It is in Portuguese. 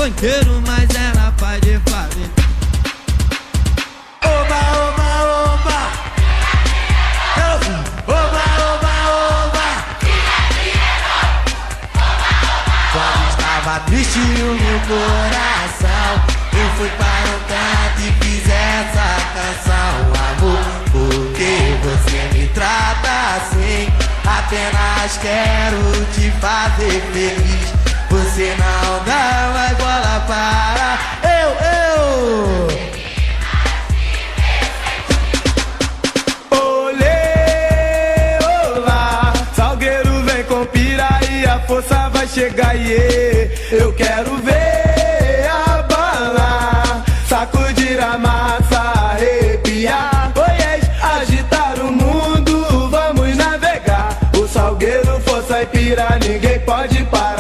banqueiro, mas era pai de família. Oba, oba, oba. Oba, oba, oba. Quando estava triste o meu coração, eu fui para o canto e fiz essa canção. Amor, por que você me trata assim? Apenas quero te fazer feliz. Você não dá mais bola para eu. Olê, olá, Salgueiro vem com piraí, a força vai chegar, iê. Eu quero ver abalar, sacudir a massa, arrepiar, oiês, agitar o mundo, vamos navegar. O Salgueiro, força e pira, ninguém pode parar.